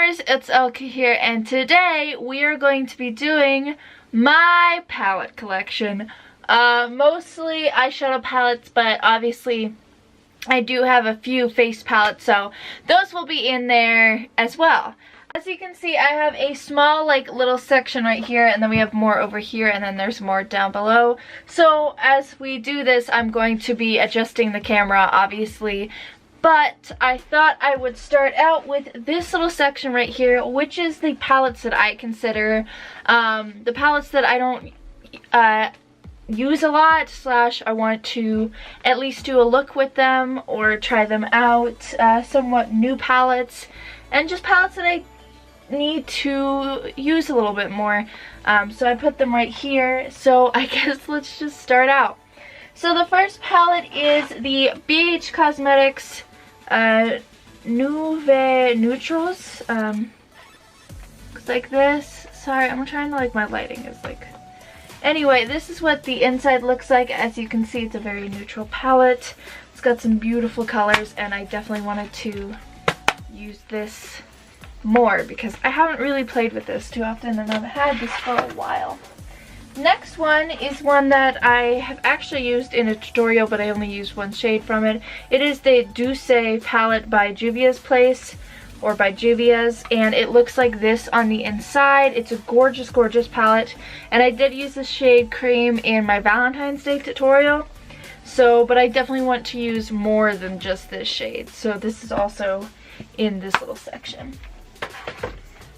gamers, it's Elke here, and today we are going to be doing my palette collection. Mostly eyeshadow palettes, but obviously I do have a few face palettes, so those will be in there as well. As you can see, I have a small little section right here, and then we have more over here, and then there's more down below. So as we do this, I'm going to be adjusting the camera, obviously. But I thought I would start out with this little section right here, which is the palettes that I consider the palettes that I don't use a lot, slash I want to at least do a look with them or try them out. Somewhat new palettes, and just palettes that I need to use a little bit more. So I put them right here. So I guess let's just start out. So the first palette is the BH Cosmetics Nuve Neutrals. Looks like this. Sorry, I'm trying to my lighting is Anyway, this is what the inside looks like. As you can see, it's a very neutral palette. It's got some beautiful colors, and I definitely wanted to use this more because I haven't really played with this too often, and I've had this for a while. Next one is one that I have actually used in a tutorial, but I only used one shade from it. It is the Douce palette by Juvia's Place, or by Juvia's, and it looks like this on the inside. It's a gorgeous, gorgeous palette, and I did use the shade Cream in my Valentine's Day tutorial. So, but I definitely want to use more than just this shade, so this is also in this little section.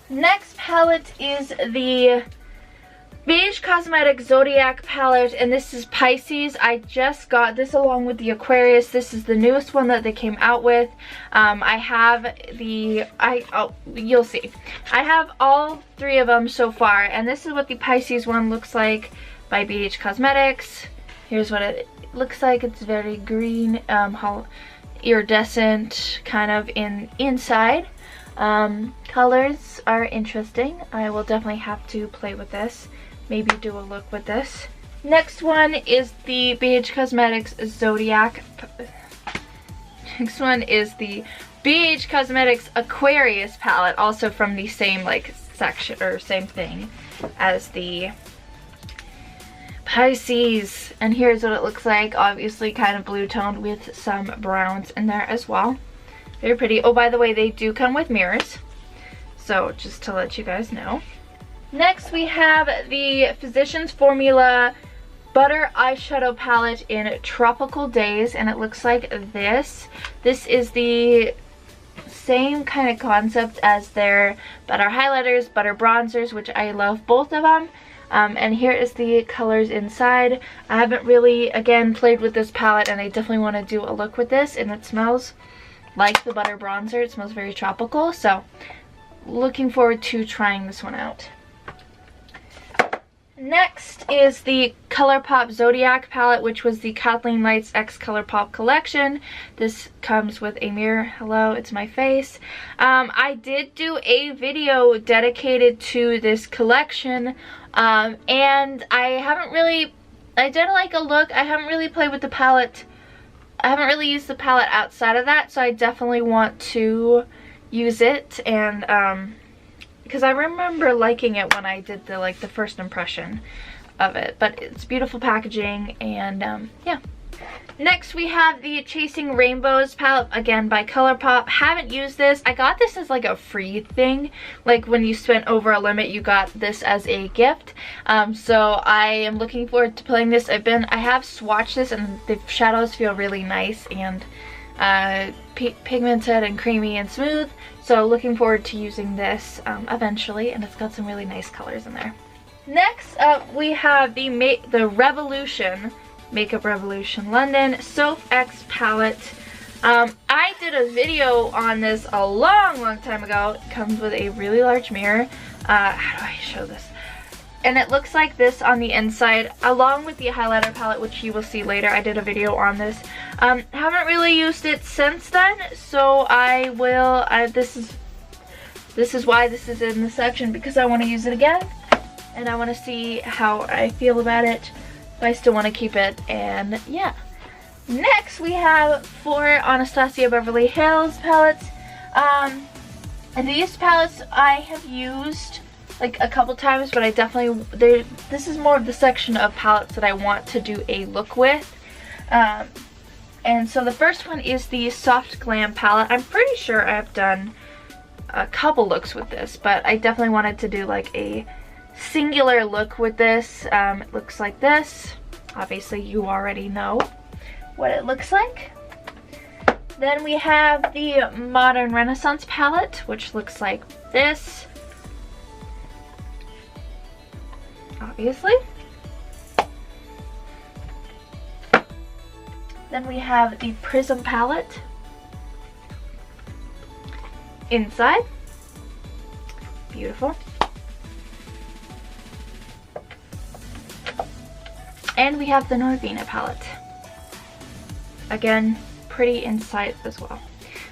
Next palette is the BH Cosmetics Zodiac palette, and this is Pisces. I just got this along with the Aquarius. This is the newest one that they came out with. I have you'll see. I have all three of them so far, and this is what the Pisces one looks like by BH Cosmetics. Here's what it looks like. It's very green, iridescent kind of inside. Colors are interesting. I will definitely have to play with this. Maybe do a look with this. Next one is the BH Cosmetics Zodiac. Next one is the BH Cosmetics Aquarius palette, also from the same section or same thing as the Pisces. And here's what it looks like. Obviously kind of blue toned with some browns in there as well. Very pretty. Oh, by the way, they do come with mirrors. So just to let you guys know. Next, we have the Physicians Formula Butter Eyeshadow Palette in Tropical Days, and it looks like this. This is the same kind of concept as their Butter Highlighters, Butter Bronzers, which I love both of them. And here is the colors inside. I haven't really, again, played with this palette, and I definitely want to do a look with this, and it smells like the Butter Bronzer. It smells very tropical, so looking forward to trying this one out. Next is the ColourPop Zodiac palette, which was the Kathleen Lights X ColourPop collection. This comes with a mirror. Hello, it's my face. I did do a video dedicated to this collection, and I did like a look. I haven't really played with the palette. I haven't really used the palette outside of that, so I definitely want to use it, and because I remember liking it when I did the first impression of it. But it's beautiful packaging, and yeah. Next we have the Chasing Rainbows palette, again by ColourPop. Haven't used this. I got this as a free thing. When you spent over a limit, you got this as a gift. So I am looking forward to playing this. I have swatched this, and the shadows feel really nice and pigmented and creamy and smooth. So looking forward to using this eventually, and it's got some really nice colors in there. Next up we have the Revolution Makeup Revolution London Soap X palette. I did a video on this a long time ago. It comes with a really large mirror. How do I show this? And it looks like this on the inside, along with the highlighter palette, which you will see later. I did a video on this. Haven't really used it since then, so I will. This is why this is in the section, because I want to use it again, and I want to see how I feel about it. If I still want to keep it, and yeah. Next we have 4 Anastasia Beverly Hills palettes. And these palettes I have used like a couple times, but I definitely, this is more of the section of palettes that I want to do a look with. And so the first one is the Soft Glam palette. I'm pretty sure I've done a couple looks with this, but I definitely wanted to do like a singular look with this. It looks like this. Obviously you already know what it looks like. Then we have the Modern Renaissance palette, which looks like this. Obviously. Then we have the Prism palette. Inside. Beautiful. And we have the Norvina palette. Again, pretty inside as well.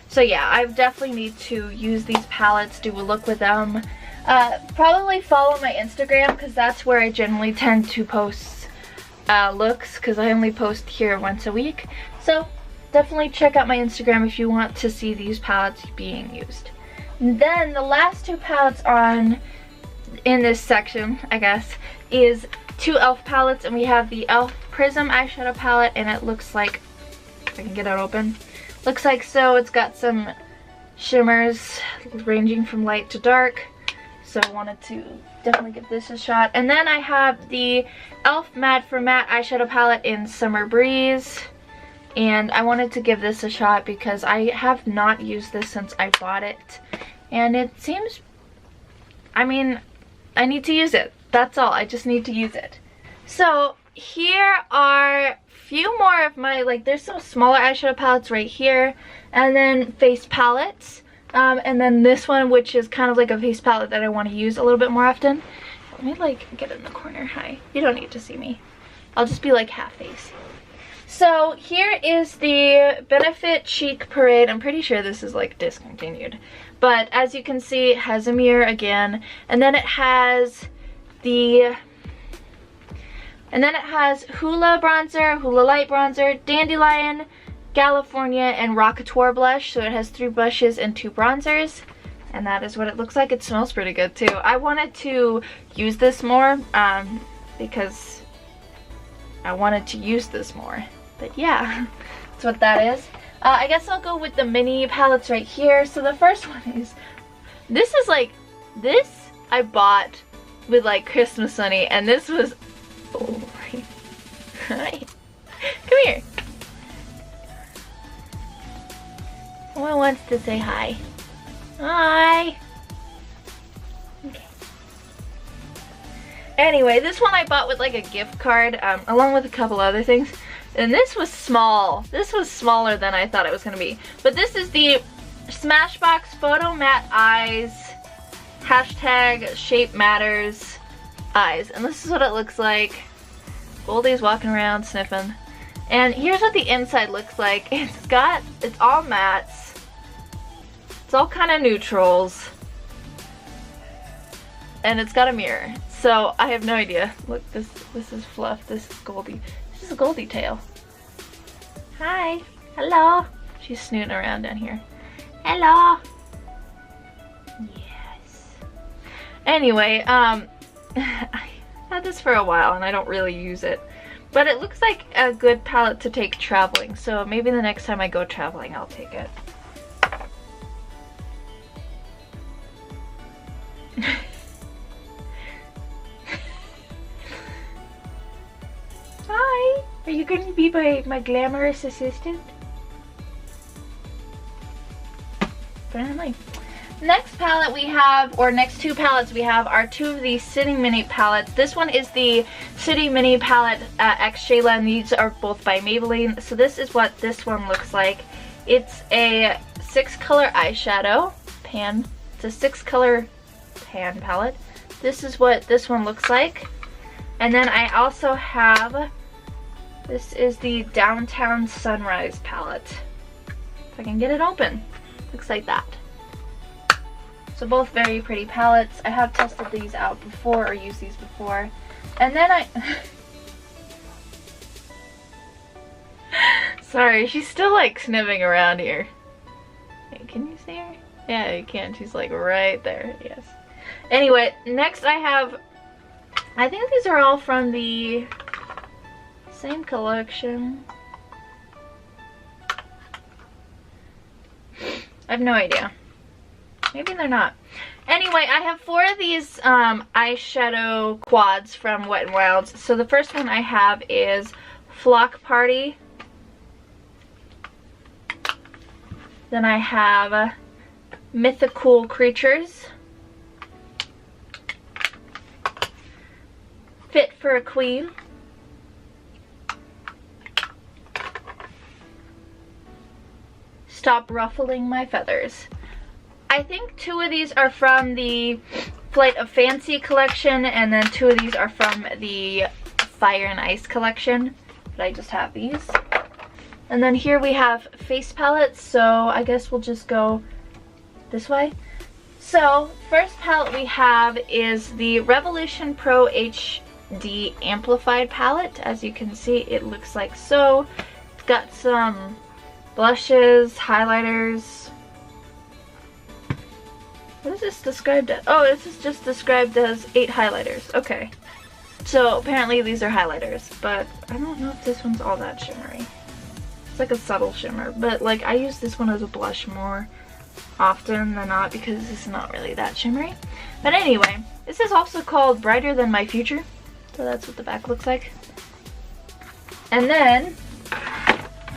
So yeah, I definitely need to use these palettes, do a look with them. Probably follow my Instagram, because that's where I generally tend to post looks, because I only post here once a week. So definitely check out my Instagram if you want to see these palettes being used. And then the last two palettes in this section, I guess, is two e.l.f. palettes, and we have the e.l.f. Prism eyeshadow palette, and it looks like, if I can get it open, looks like so. It's got some shimmers ranging from light to dark, so I wanted to definitely give this a shot. And then I have the e.l.f. Matte for Matte eyeshadow palette in Summer Breeze, and I wanted to give this a shot because I have not used this since I bought it, and it seems, I mean, I need to use it. That's all. I just need to use it. So here are a few more of my, like, there's some smaller eyeshadow palettes right here, and then face palettes, and then this one, which is kind of like a face palette that I want to use a little bit more often. Let me like get in the corner. Hi. You don't need to see me. I'll just be like half face. So here is the Benefit Cheek Parade. I'm pretty sure this is like discontinued, but as you can see, it has a mirror again, and then it has Hoola bronzer, Hoola light bronzer, Dandelion, California, and Rockatoire blush. So it has 3 blushes and 2 bronzers, and that is what it looks like. It smells pretty good too. I wanted to use this more because I wanted to use this more, but yeah, that's what that is. I guess I'll go with the mini palettes right here. So the first one is, this I bought with like Christmas money, and this was, oh, hi, come here. Someone wants to say hi. Hi. Okay. Anyway, this one I bought with like a gift card, along with a couple other things, and this was small. This was smaller than I thought it was gonna be. But this is the Smashbox Photo Matte Eyes hashtag Shape Matters eyes, and this is what it looks like. Goldie's walking around sniffing, and here's what the inside looks like. It's all mattes, it's all kind of neutrals, and it's got a mirror. So I have no idea. Look, this is Fluff, this is Goldie, this is a Goldie tail. Hi, hello. She's snooting around down here. Hello. Anyway, I had this for a while and I don't really use it, but it looks like a good palette to take traveling, so maybe the next time I go traveling I'll take it. Hi! Are you going to be my glamorous assistant? Apparently. Next palette we have, or next two palettes we have, are two of these City Mini palettes. This one is the City Mini palette X Shayla, and these are both by Maybelline. So this is what this one looks like. It's a 6-color eyeshadow pan. It's a 6-color pan palette. This is what this one looks like. And then I also have, this is the Downtown Sunrise palette. If I can get it open. Looks like that. So both very pretty palettes. I have tested these out before, or used these before. And then sorry, she's still like sniffing around here. Hey, can you see her? Yeah, you can. She's like right there. Yes. Anyway, next I have, I think these are all from the same collection. I have no idea. Maybe they're not. Anyway, I have 4 of these eyeshadow quads from Wet n Wild's. So the first one I have is Flock Party. Then I have Mythical Creatures. Fit for a Queen. Stop Ruffling My Feathers. I think 2 of these are from the Flight of Fancy collection, and then 2 of these are from the Fire and Ice collection, but I just have these. And then here we have face palettes, so I guess we'll just go this way. So first palette we have is the Revolution Pro HD Amplified palette. As you can see, it looks like so. It's got some blushes, highlighters. What is this described as? Oh, this is just described as 8 highlighters. Okay. So apparently these are highlighters, but I don't know if this one's all that shimmery. It's like a subtle shimmer, but like I use this one as a blush more often than not because it's not really that shimmery. But anyway, this is also called Brighter Than My Future. So that's what the back looks like. And then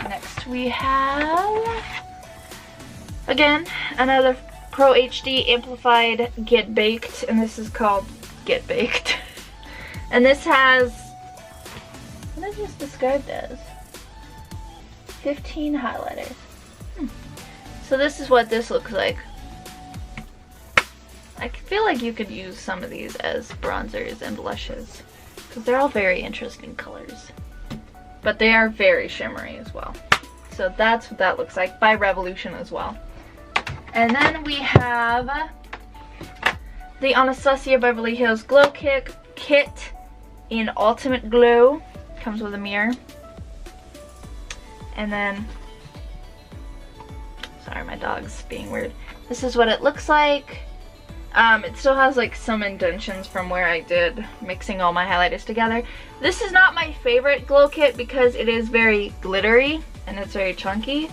next we have, again, another Pro HD Amplified Get Baked, and this is called Get Baked. And this has, what is this described as? 15 highlighters. So this is what this looks like. I feel like you could use some of these as bronzers and blushes because they're all very interesting colors. But they are very shimmery as well. So that's what that looks like by Revolution as well. And then we have the Anastasia Beverly Hills Glow Kit in Ultimate Glow. Comes with a mirror. And then, sorry, my dog's being weird. This is what it looks like. It still has like some indentions from where I did mixing all my highlighters together. This is not my favorite glow kit because it is very glittery and it's very chunky.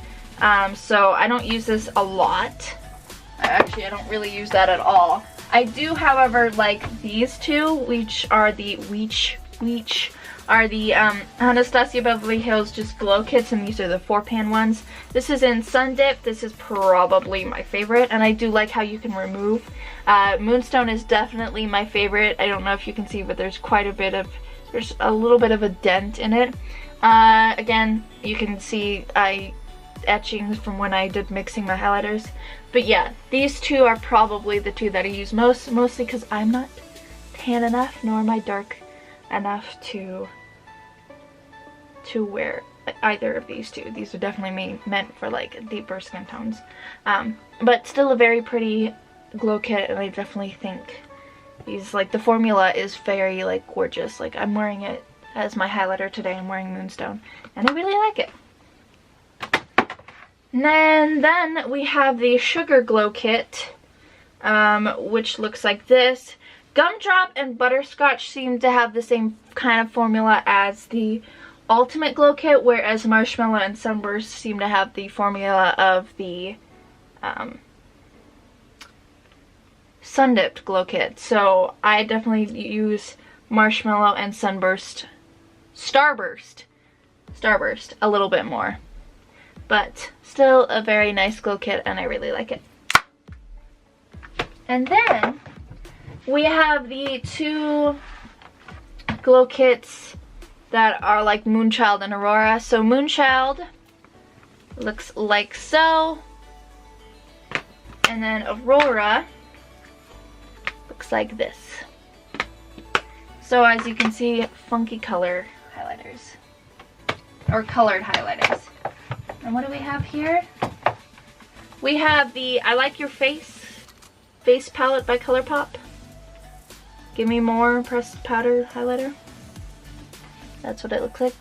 So I don't use this a lot. Actually, I don't really use that at all. I do, however, like these two, which are the Anastasia Beverly Hills just glow kits, and these are the 4-pan ones. This is in Sun Dip. This is probably my favorite, and I do like how you can remove. Moonstone is definitely my favorite. I don't know if you can see, but there's quite a bit of, there's a little bit of a dent in it. Again, you can see etchings from when I did mixing my highlighters. But yeah, these two are probably the 2 that I use mostly because I'm not tan enough, nor am I dark enough to wear either of these 2. These are definitely meant for like deeper skin tones. But still a very pretty glow kit, and I definitely think these, like, the formula is very like gorgeous. Like, I'm wearing it as my highlighter today. I'm wearing Moonstone and I really like it. And then we have the Sugar Glow Kit, which looks like this. Gumdrop and Butterscotch seem to have the same kind of formula as the Ultimate Glow Kit, whereas Marshmallow and Sunburst seem to have the formula of the Sun Dipped Glow Kit. So I definitely use Marshmallow and Starburst a little bit more. But still a very nice glow kit, and I really like it. And then we have the 2 glow kits that are like Moonchild and Aurora. So Moonchild looks like so, and then Aurora looks like this. So as you can see, funky color highlighters, or colored highlighters. And what do we have here? We have the I Like Your Face palette by ColourPop. Give Me More pressed powder highlighter. That's what it looks like.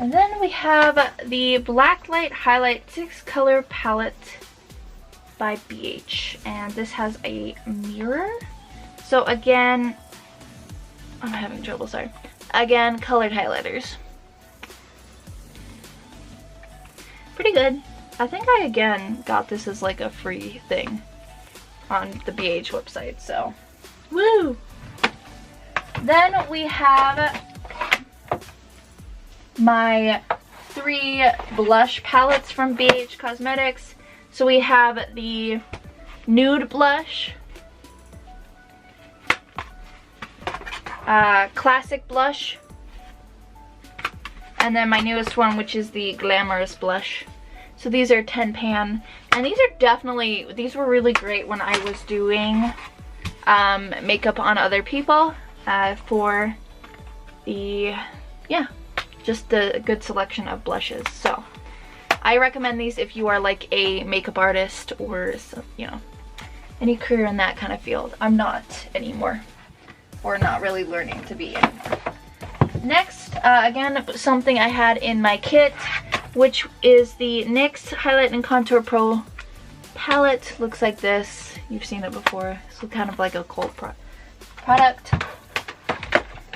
And then we have the Blacklight Highlight 6 color palette by BH, and this has a mirror. So again, I'm having trouble, sorry. Again, colored highlighters. Pretty good. I think I again got this as like a free thing on the BH website, so woo! Then we have my 3 blush palettes from BH Cosmetics. So we have the Nude Blush, Classic Blush, and then my newest one, which is the Glamorous Blush. So these are 10 pan, and these are definitely, these were really great when I was doing makeup on other people for the, yeah, just a good selection of blushes. So I recommend these if you are like a makeup artist or, you know, any career in that kind of field. I'm not anymore, or not really learning to be anymore. Next, again, something I had in my kit, which is the NYX Highlight and Contour Pro palette. Looks like this. You've seen it before. So kind of like a cult product.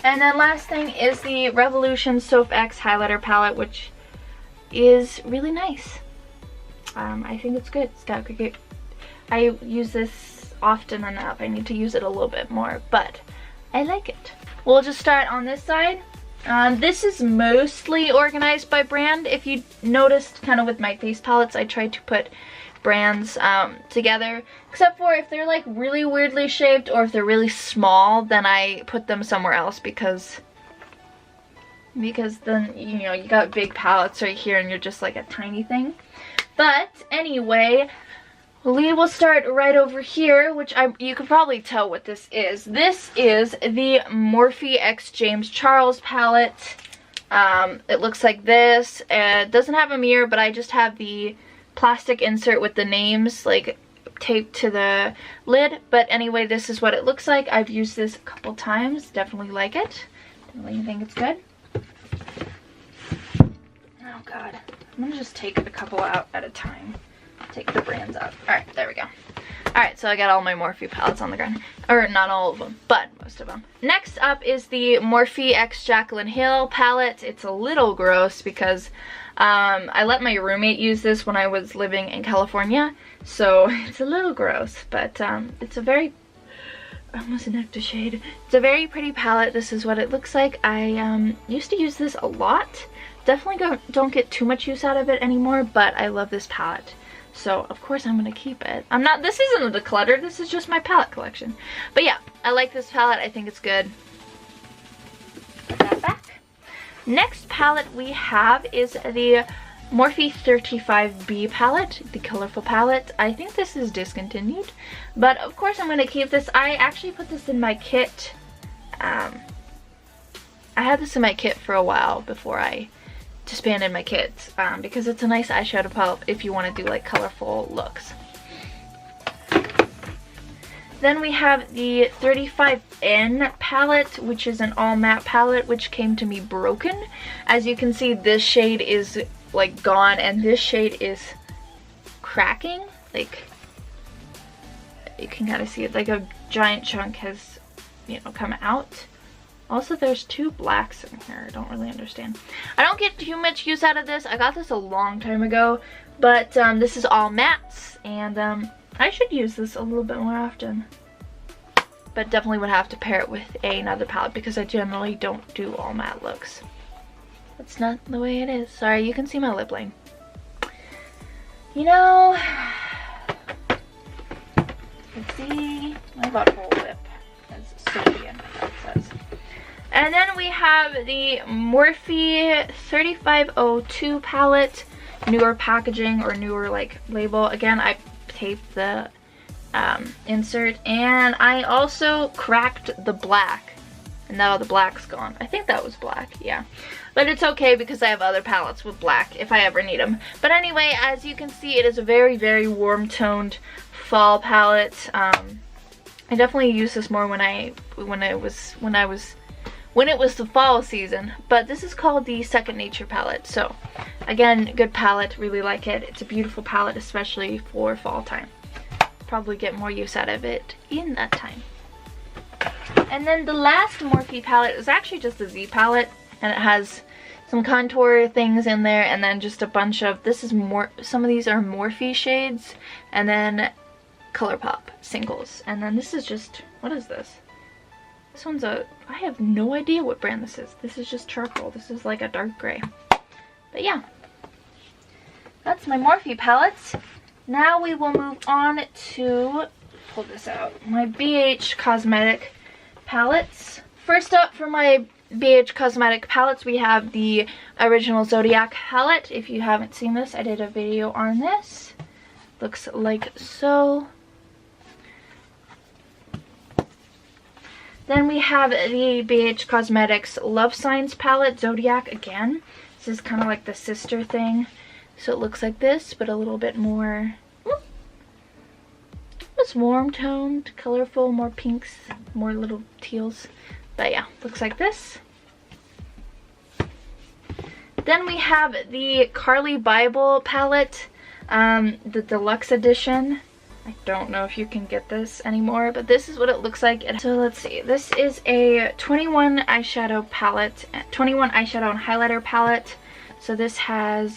And then last thing is the Revolution Soap X Highlighter palette, which is really nice. I think it's good. It's got good. I use this often enough. I need to use it a little bit more, but I like it. We'll just start on this side. This is mostly organized by brand. If you noticed, kind of with my face palettes, I tried to put brands together, except for if they're like really weirdly shaped or if they're really small, then I put them somewhere else because then, you know, you got big palettes right here and you're just like a tiny thing. But anyway, we will start right over here, which you could probably tell what this is. This is the Morphe X James Charles palette. It looks like this. It doesn't have a mirror, but I just have the plastic insert with the names like taped to the lid. But anyway, this is what it looks like. I've used this a couple times. Definitely like it. Definitely think it's good. Oh god, I'm gonna just take a couple out at a time. Take the brands out. Alright, there we go. Alright, so I got all my Morphe palettes on the ground. Or not all of them, but most of them. Next up is the Morphe X Jaclyn Hill palette. It's a little gross because I let my roommate use this when I was living in California. So it's a little gross, but it's a very, almost an nectar shade. It's a very pretty palette. This is what it looks like. I used to use this a lot. Definitely don't get too much use out of it anymore, but I love this palette. So of course I'm gonna keep it. This isn't a declutter, this is just my palette collection. But yeah, I like this palette, I think it's good. Put that back. Next palette we have is the Morphe 35B palette, the colorful palette. I think this is discontinued, but of course I'm gonna keep this. I actually put this in my kit. I had this in my kit for a while before I disbanded my kit, because it's a nice eyeshadow palette if you want to do like colorful looks. Then we have the 35N palette, which is an all matte palette, which came to me broken. As you can see, this shade is like gone and this shade is cracking. Like, you can kind of see it, like a giant chunk has, you know, come out. Also, there's 2 blacks in here. I don't really understand. I don't get too much use out of this. I got this a long time ago, but this is all mattes, and I should use this a little bit more often. But definitely would have to pair it with another palette because I generally don't do all matte looks. That's not the way it is. Sorry, you can see my lip line. You know, let's see, my butthole lip is sodium, that says. And then we have the Morphe 3502 palette, newer packaging or newer like label. Again, I taped the insert, and I also cracked the black, and now the black's gone. I think that was black, yeah. But it's okay because I have other palettes with black if I ever need them. But anyway, as you can see, it is a very, very warm toned fall palette. I definitely use this more when I was when it was the fall season, but this is called the Second Nature palette. So again, good palette, really like it. It's a beautiful palette, especially for fall time. Probably get more use out of it in that time. And then the last Morphe palette is actually just a Z palette, and it has some contour things in there, and then just a bunch of, this is more, some of these are Morphe shades, and then ColourPop singles. And then this is just, what is this? This one's I have no idea what brand this is. This is just charcoal. This is like a dark gray. But yeah, that's my Morphe palettes. Now we will move on to, pull this out, my BH Cosmetic palettes. First up for my BH Cosmetic palettes, we have the original Zodiac palette. If you haven't seen this, I did a video on this. Looks like so. Then we have the BH Cosmetics Love Signs palette, Zodiac again. This is kind of like the sister thing. So it looks like this, but a little bit more, it's warm toned, colorful, more pinks, more little teals. But yeah, looks like this. Then we have the Carly Bible palette, the deluxe edition. I don't know if you can get this anymore, but this is what it looks like. So let's see, this is a 21 eyeshadow palette, 21 eyeshadow and highlighter palette. So this has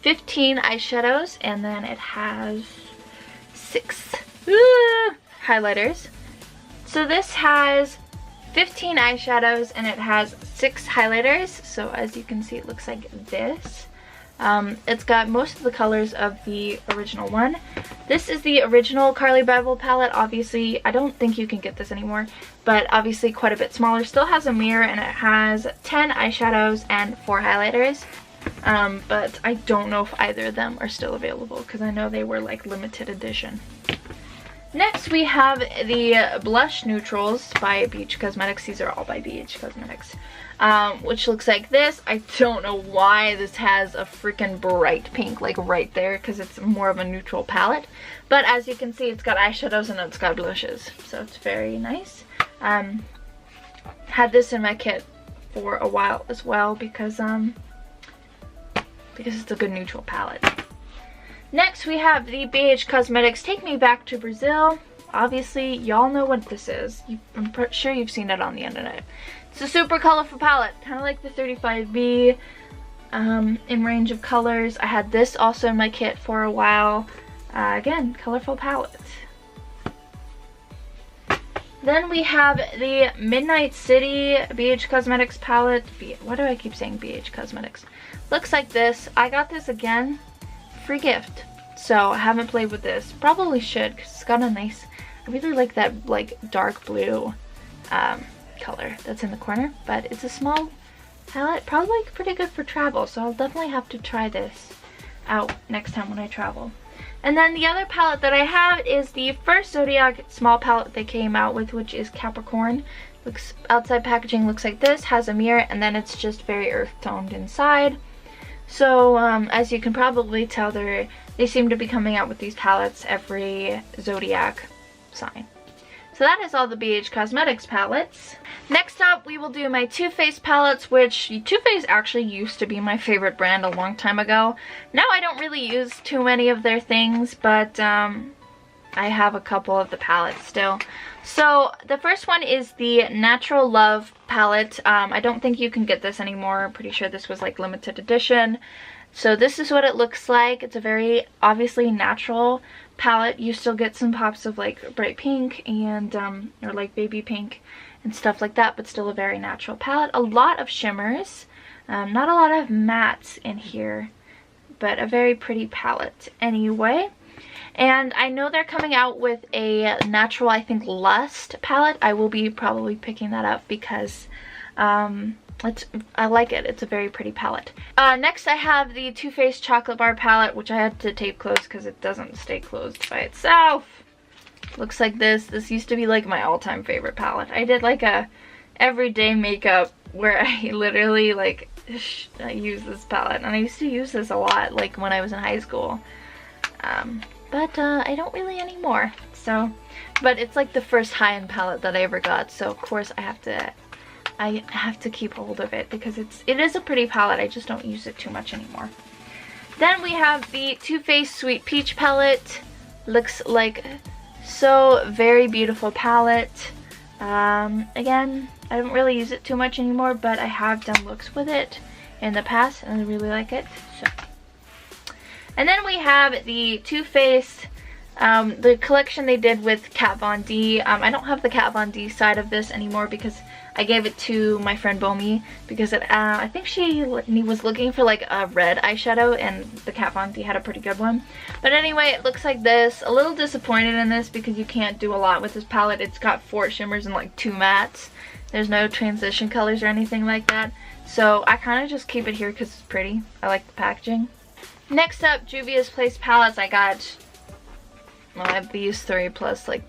15 eyeshadows, and then it has 6 highlighters. So this has 15 eyeshadows and it has 6 highlighters. So as you can see, it looks like this. It's got most of the colors of the original one. This is the original Carly Bible palette. Obviously, I don't think you can get this anymore, but obviously quite a bit smaller. Still has a mirror, and it has 10 eyeshadows and 4 highlighters. But I don't know if either of them are still available, because I know they were like limited edition. Next we have the blush neutrals by BH Cosmetics. These are all by BH Cosmetics. Which looks like this. I don't know why this has a freaking bright pink like right there, because it's more of a neutral palette. But as you can see, it's got eyeshadows and it's got blushes, so it's very nice. Had this in my kit for a while as well, because it's a good neutral palette. Next we have the BH Cosmetics Take Me Back to Brazil. Obviously, y'all know what this is. I'm sure you've seen it on the internet. It's a super colorful palette, kind of like the 35B in range of colors. I had this also in my kit for a while. Again, colorful palette. Then we have the Midnight City BH Cosmetics palette. Why do I keep saying BH Cosmetics? Looks like this. I got this again, free gift. So I haven't played with this. Probably should, because it's got a nice, I really like that like dark blue color that's in the corner. But it's a small palette, probably pretty good for travel. So I'll definitely have to try this out next time when I travel. And then the other palette that I have is the first Zodiac small palette they came out with, which is Capricorn. Looks, outside packaging looks like this, has a mirror, and then it's just very earth toned inside. So as you can probably tell, they seem to be coming out with these palettes every Zodiac sign. So that is all the BH Cosmetics palettes. Next up, we will do my Too Faced palettes, which Too Faced actually used to be my favorite brand a long time ago. Now I don't really use too many of their things, but I have a couple of the palettes still. So the first one is the Natural Love palette. I don't think you can get this anymore. I'm pretty sure this was like limited edition. So this is what it looks like. It's a very obviously natural palette. You still get some pops of like bright pink and or like baby pink and stuff like that, but still a very natural palette. A lot of shimmers, not a lot of mattes in here, but a very pretty palette anyway. And I know they're coming out with a natural, I think, Lust palette. I will be probably picking that up because I like it. It's a very pretty palette. Next I have the Too Faced Chocolate Bar palette, which I had to tape closed because it doesn't stay closed by itself. Looks like this. This used to be like my all-time favorite palette. I did like a everyday makeup where I literally like use this palette, and I used to use this a lot like when I was in high school. but I don't really anymore. So, but it's like the first high-end palette that I ever got, so of course I have to keep hold of it because it is a pretty palette. I just don't use it too much anymore. Then we have the Too Faced Sweet Peach palette. Looks like so very beautiful palette. Again, I don't really use it too much anymore, but I have done looks with it in the past and I really like it. So, and then we have the Too Faced, the collection they did with Kat Von D. I don't have the Kat Von D side of this anymore because I gave it to my friend Bomi because I think she was looking for like a red eyeshadow and the Kat Von D had a pretty good one. But anyway, it looks like this. A little disappointed in this because you can't do a lot with this palette. It's got 4 shimmers and like 2 mattes. There's no transition colors or anything like that. So I kind of just keep it here because it's pretty. I like the packaging. Next up, Juvia's Place palettes. I got, well, I have these 3 plus like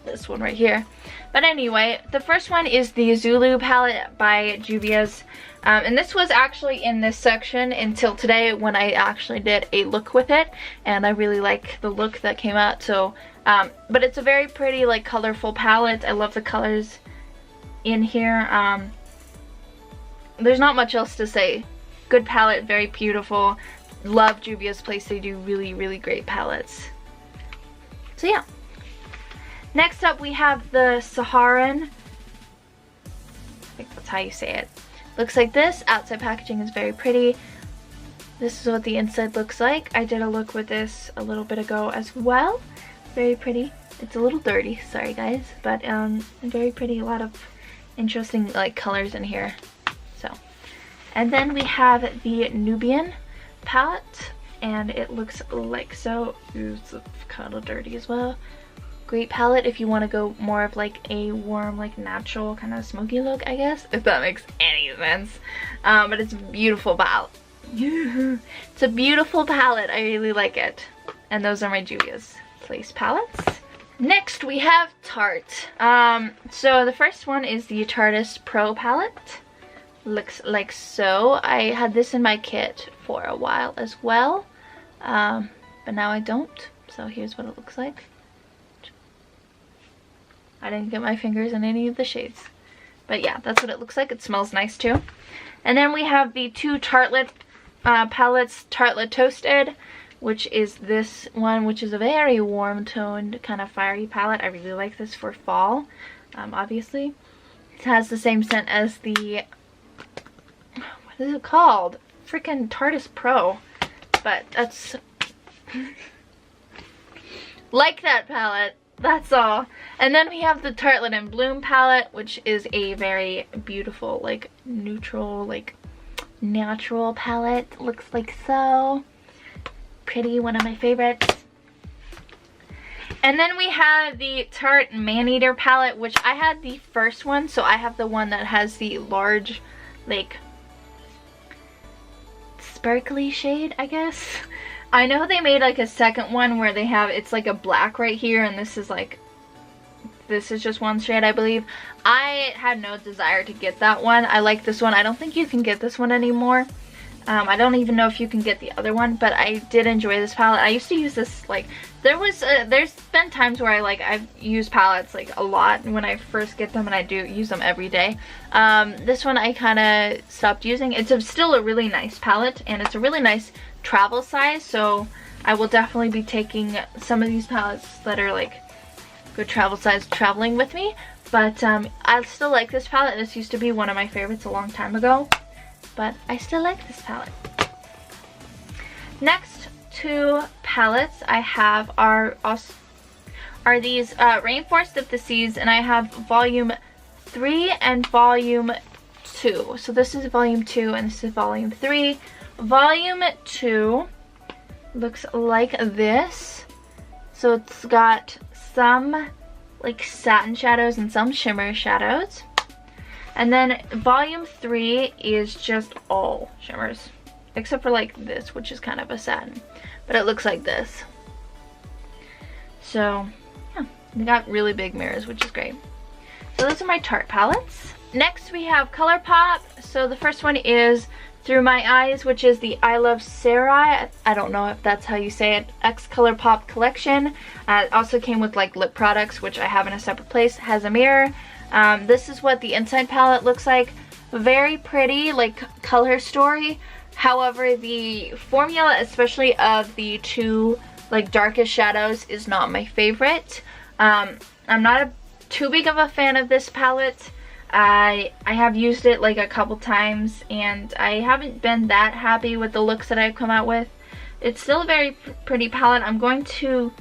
this one right here. But anyway, the first one is the Zulu palette by Juvia's. And this was actually in this section until today when I actually did a look with it. And I really like the look that came out. So, but it's a very pretty, like, colorful palette. I love the colors in here. There's not much else to say. Good palette, very beautiful. Love Juvia's Place. They do really, really great palettes. So yeah. Next up we have the Saharan. I think that's how you say it. Looks like this. Outside packaging is very pretty. This is what the inside looks like. I did a look with this a little bit ago as well. Very pretty. It's a little dirty, sorry guys, but very pretty. A lot of interesting like colors in here. So, and then we have the Nubian palette, and it looks like so. It's kind of dirty as well. Great palette if you want to go more of like a warm, like natural kind of smoky look, I guess, if that makes any sense. But it's a beautiful palette. It's a beautiful palette. I really like it. And those are my Juvia's Place palettes. Next we have Tarte. So the first one is the Tarteist Pro palette. Looks like so. I had this in my kit for a while as well, but now I don't. So here's what it looks like. I didn't get my fingers in any of the shades, but yeah, that's what it looks like. It smells nice too. And then we have the 2 Tartelette palettes, Tartelette Toasted, which is this one, which is a very warm toned kind of fiery palette. I really like this for fall, obviously. It has the same scent as the, what is it called? Freaking Tarteist Pro, but that's like that palette. That's all. And then we have the Tartelette and Bloom palette, which is a very beautiful, like, neutral, like, natural palette. Looks like so. Pretty, one of my favorites. And then we have the Tarte Maneater palette, which I had the first one, so I have the one that has the large, like, sparkly shade, I guess. I know they made like a second one where they have, it's like a black right here, and this is like, this is just one shade, I believe. I had no desire to get that one. I like this one. I don't think you can get this one anymore. I don't even know if you can get the other one, but I did enjoy this palette. I used to use this, like, there's been times where I've used palettes like a lot when I first get them, and I do use them every day. This one I kind of stopped using. It's still a really nice palette, and it's a really nice travel size, so I will definitely be taking some of these palettes that are like good travel size traveling with me. But I still like this palette. This used to be one of my favorites a long time ago, but I still like this palette. Next 2 palettes I have are these Rainforest of the Seas, and I have volume 3 and volume 2. So this is volume 2 and this is volume 3. Volume 2 looks like this. So it's got some like satin shadows and some shimmer shadows. And then volume 3 is just all shimmers, except for like this, which is kind of a satin. But it looks like this. So yeah, they got really big mirrors, which is great. So those are my Tarte palettes. Next we have ColourPop. So the first one is Through My Eyes, which is the I Love Sarai, I don't know if that's how you say it, X Color Pop collection. It also came with like lip products, which I have in a separate place. It has a mirror. This is what the inside palette looks like. Very pretty, like color story. However, the formula, especially of the two like darkest shadows, is not my favorite. I'm not too big of a fan of this palette. I have used it like a couple times and I haven't been that happy with the looks that I've come out with. It's still a very pretty palette. I'm going to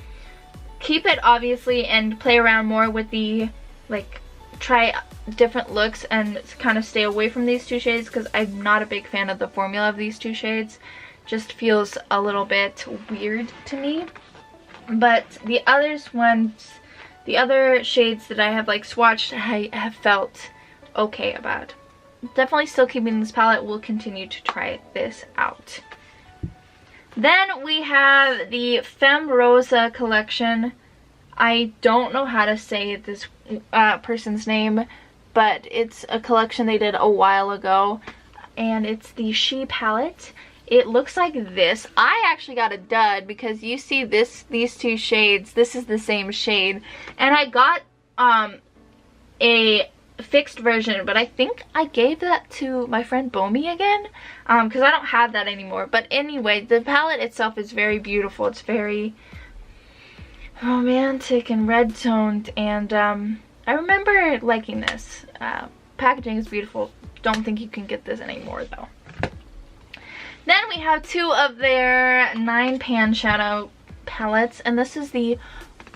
keep it obviously and play around more with the, like, try different looks and kind of stay away from these two shades because I'm not a big fan of the formula of these two shades. Just feels a little bit weird to me. But the other shades that I have like swatched, I have felt okay about. Definitely still keeping this palette. We'll continue to try this out. Then we have the Femme Rosa collection. I don't know how to say this person's name, but it's a collection they did a while ago, and it's the She palette. It looks like this. I actually got a dud because you see these two shades. This is the same shade, and I got a fixed version, but I think I gave that to my friend Bomi again because I don't have that anymore. But anyway, the palette itself is very beautiful. It's very romantic and red toned, and I remember liking this. Packaging is beautiful. Don't think you can get this anymore though. Then we have two of their 9-pan shadow palettes, and this is the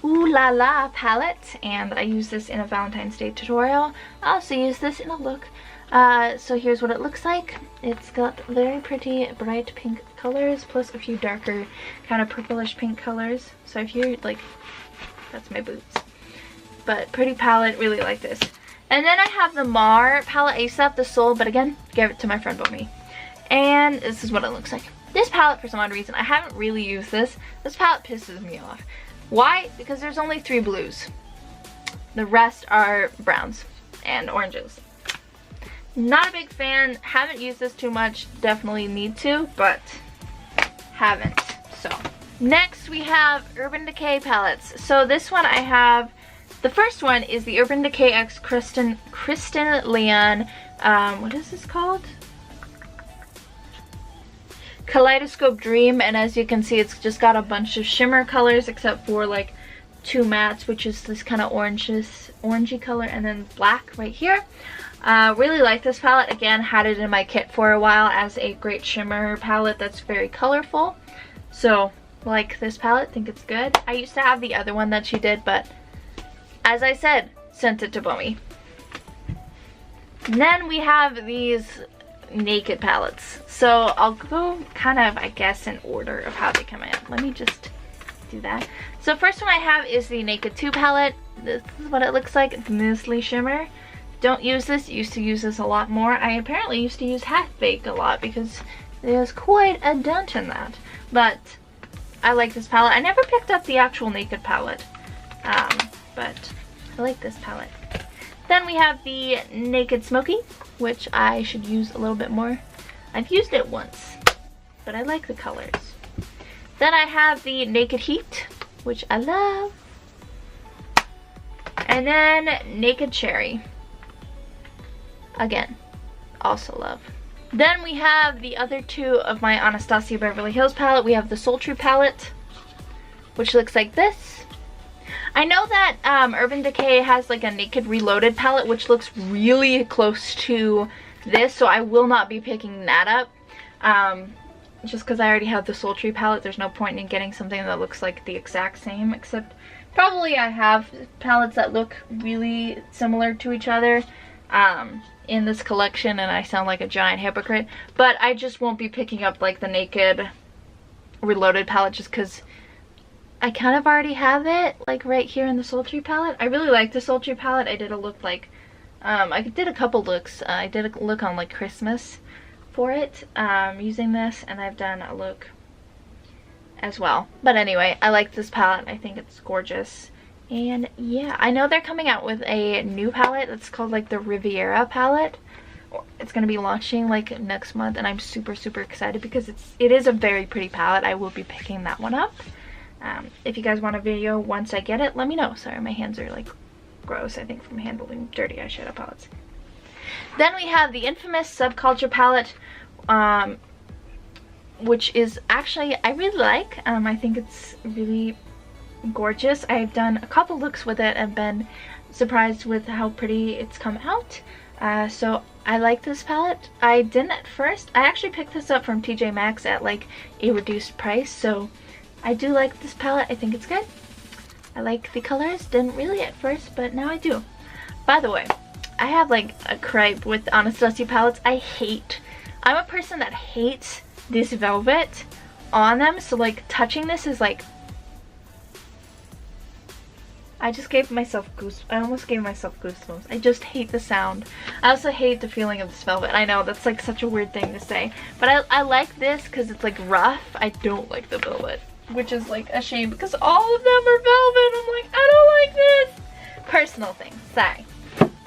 Ooh La La palette, and I use this in a Valentine's Day tutorial. I also use this in a look. So here's what it looks like. It's got very pretty bright pink colors plus a few darker kind of purplish pink colors. So if you're like, that's my boots. But pretty palette, really like this. And then I have the Mar palette. I used to have the Soul, but again, gave it to my friend Bomi. And this is what it looks like. This palette, for some odd reason, I haven't really used this. This palette pisses me off. Why? Because there's only 3 blues. The rest are browns and oranges. Not a big fan. Haven't used this too much. Definitely need to, but haven't. So next we have Urban Decay palettes. So this one I have, the first one is the Urban Decay X Kristen Leon. What is this called? Kaleidoscope Dream, and as you can see, it's just got a bunch of shimmer colors except for like 2 mattes, which is this kind of orangey color, and then black right here. Really like this palette. Again, had it in my kit for a while as a great shimmer palette that's very colorful. So like this palette, think it's good. I used to have the other one that she did, but as I said, sent it to Bomi. And then we have these Naked palettes. So I'll go kind of, I guess, in order of how they come in. Let me just do that. So first one I have is the Naked 2 palette. This is what it looks like. It's mostly shimmer. Don't use this. Used to use this a lot more. I apparently used to use Half Baked a lot because there's quite a dent in that. But I like this palette. I never picked up the actual Naked palette. But I like this palette. Then we have the Naked Smoky, which I should use a little bit more. I've used it once, but I like the colors. Then I have the Naked Heat, which I love. And then Naked Cherry. Again, also love. Then we have the other 2 of my Anastasia Beverly Hills palette. We have the Sultry palette, which looks like this. I know that Urban Decay has like a Naked Reloaded palette, which looks really close to this, so I will not be picking that up. Just because I already have the Sultry palette, there's no point in getting something that looks like the exact same, except probably I have palettes that look really similar to each other in this collection, and I sound like a giant hypocrite, but I just won't be picking up like the Naked Reloaded palette just because I kind of already have it, like right here in the Sultry palette. I really like the Sultry palette. I did a look like, I did a couple looks. I did a look on like Christmas for it using this, and I've done a look as well. But anyway, I like this palette. I think it's gorgeous. And yeah, I know they're coming out with a new palette that's called like the Riviera palette, It's going to be launching like next month, and I'm super excited because it is a very pretty palette. I will be picking that one up. If you guys want a video once I get it, let me know. Sorry, my hands are like gross, I think, from handling dirty eyeshadow palettes. Then we have the infamous Subculture palette, which is actually, I really like. I think it's really gorgeous. I've done a couple looks with it and been surprised with how pretty it's come out. So I like this palette. I didn't at first. I actually picked this up from TJ Maxx at like a reduced price, so I do like this palette. I think it's good. I like the colors. Didn't really at first, but now I do. By the way, I have like a gripe with Anastasia palettes. I'm a person that hates this velvet on them, so like touching this is like, I just gave myself I almost gave myself goosebumps. I just hate the sound. I also hate the feeling of this velvet. I know that's like such a weird thing to say, but I like this because it's like rough. I don't like the velvet, which is like a shame because all of them are velvet. I'm like, I don't like this. Personal thing, sorry.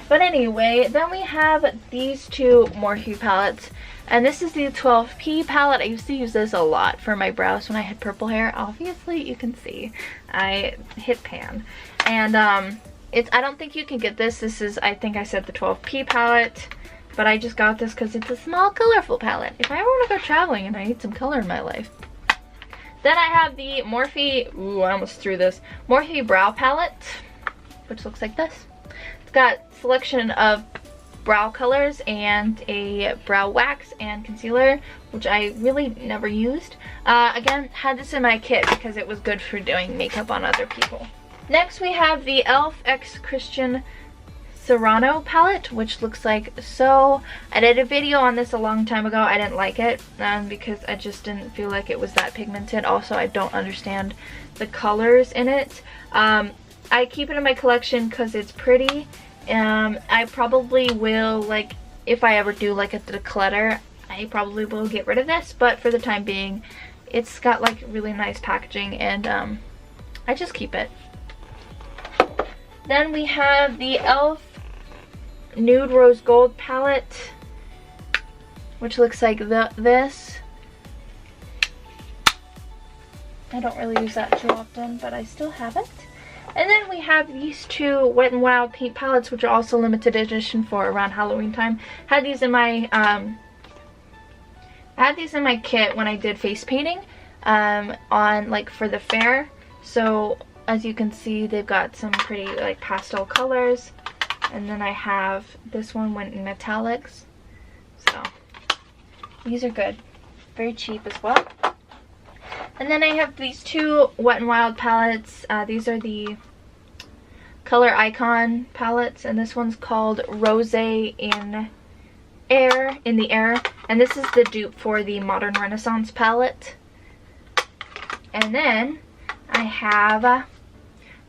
But anyway, then we have these two Morphe palettes. And this is the 12P palette. I used to use this a lot for my brows when I had purple hair. Obviously, you can see I hit pan. And I don't think you can get this. This is, I think I said the 12P palette. But I just got this because it's a small, colorful palette. If I ever want to go traveling and I need some color in my life. Then I have the Morphe, ooh, I almost threw this. Morphe Brow Palette, which looks like this. It's got selection of brow colors and a brow wax and concealer, which I really never used. Again, had this in my kit because it was good for doing makeup on other people. Next we have the e.l.f. x Christian Serrano palette, which looks like so. I did a video on this a long time ago. I didn't like it because I just didn't feel like it was that pigmented. Also, I don't understand the colors in it. I keep it in my collection because it's pretty. I probably will, like, if I ever do like a declutter, I probably will get rid of this, but for the time being, it's got like really nice packaging, and I just keep it. Then we have the e.l.f. Nude Rose Gold palette, which looks like this. I don't really use that too often, but I still have it. And then we have these two Wet n Wild paint palettes, which are also limited edition for around Halloween time. Had these in my kit when I did face painting on like for the fair. So as you can see, they've got some pretty like pastel colors. And then I have this one went in metallics. So these are good. Very cheap as well. And then I have these two Wet n Wild palettes. These are the Color Icon palettes, and this one's called Rose in the Air. And this is the dupe for the Modern Renaissance palette. And then I have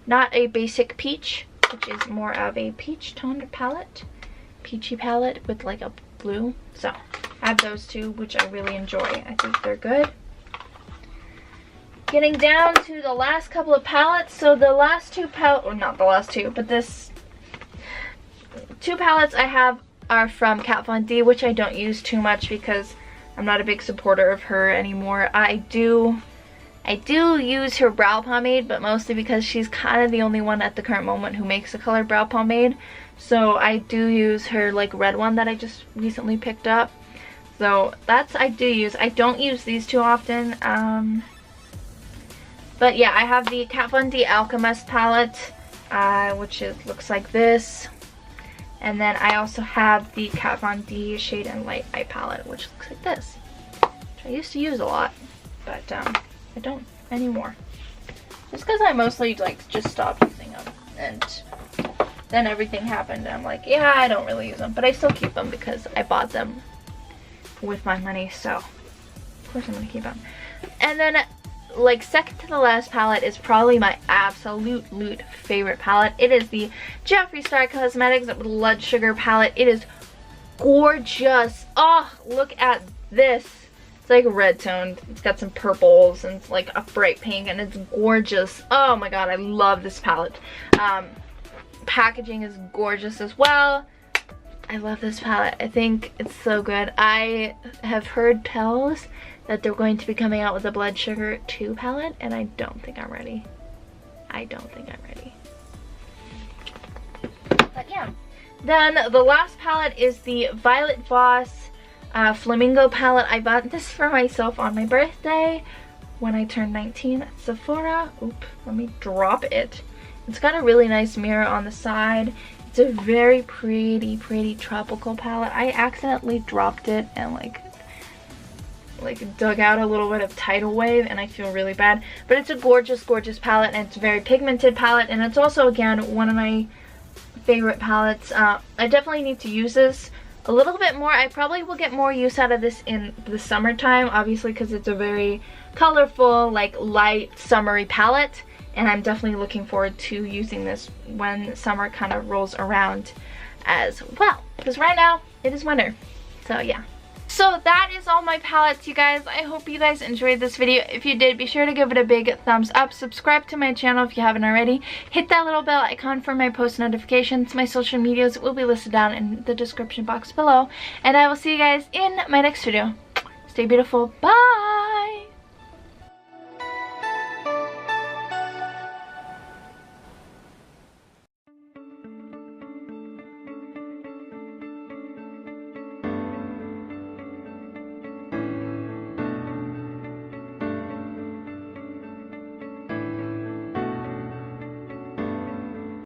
Not a Basic Peach, which is more of a peach toned palette. Peachy palette with like a blue. So I have those two, which I really enjoy. I think they're good. Getting down to the last couple of palettes. So the last two or not the last two, but this two palettes I have are from Kat Von D, which I don't use too much because I'm not a big supporter of her anymore. I do use her brow pomade, but mostly because she's kind of the only one at the current moment who makes a colored brow pomade. So I do use her like red one that I just recently picked up. So that's I do use. I don't use these too often. But yeah, I have the Kat Von D Alchemist palette, which looks like this. And then I also have the Kat Von D Shade and Light Eye palette, which looks like this. Which I used to use a lot, but I don't anymore. Just because I mostly like just stopped using them. And then everything happened and I'm like, yeah, I don't really use them. But I still keep them because I bought them with my money, so of course I'm going to keep them. And then like second to the last palette is probably my absolute favorite palette. It is the Jeffree Star Cosmetics Blood Sugar palette. It is gorgeous. Oh, look at this. It's like red toned. It's got some purples and it's like a bright pink and it's gorgeous. Oh my god, I love this palette. Packaging is gorgeous as well. I love this palette. I think it's so good. I have heard tells that they're going to be coming out with a Blood Sugar 2 palette, and I don't think I'm ready. I don't think I'm ready. But yeah. Then the last palette is the Violet Voss Flamingo palette. I bought this for myself on my birthday when I turned 19 at Sephora. Oop, let me drop it. It's got a really nice mirror on the side. It's a very pretty tropical palette. I accidentally dropped it and like dug out a little bit of tidal wave, and I feel really bad. But it's a gorgeous palette, and it's a very pigmented palette, and it's also, again, one of my favorite palettes. I definitely need to use this a little bit more. I probably will get more use out of this in the summertime, obviously, because it's a very colorful, like light summery palette, and I'm definitely looking forward to using this when summer kind of rolls around as well, because right now it is winter. So yeah. So that is all my palettes, you guys. I hope you guys enjoyed this video. If you did, be sure to give it a big thumbs up. Subscribe to my channel if you haven't already. Hit that little bell icon for my post notifications. My social medias will be listed down in the description box below. And I will see you guys in my next video. Stay beautiful. Bye!